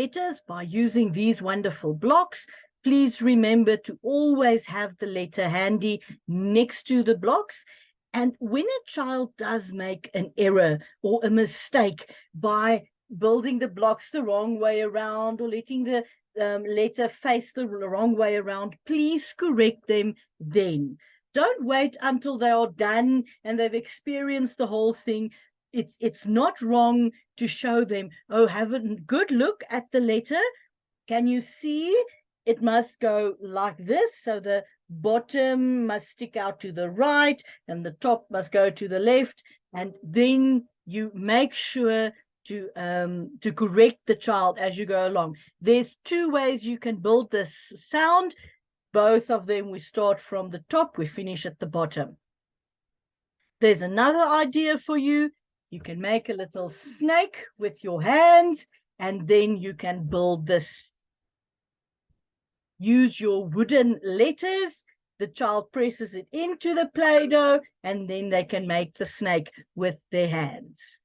letters by using these wonderful blocks. Please remember to always have the letter handy next to the blocks. And when a child does make an error or a mistake by building the blocks the wrong way around or letting the letter face the wrong way around, please correct them then. Don't wait until they are done and they've experienced the whole thing. It's not wrong to show them, oh, have a good look at the letter. Can you see it must go like this? So the bottom must stick out to the right and the top must go to the left. And then you make sure to correct the child as you go along. There's two ways you can build this sound. Both of them, we start from the top, we finish at the bottom. There's another idea for you. You can make a little snake with your hands, and then you can build this. Use your wooden letters. The child presses it into the Play-Doh, and then they can make the snake with their hands.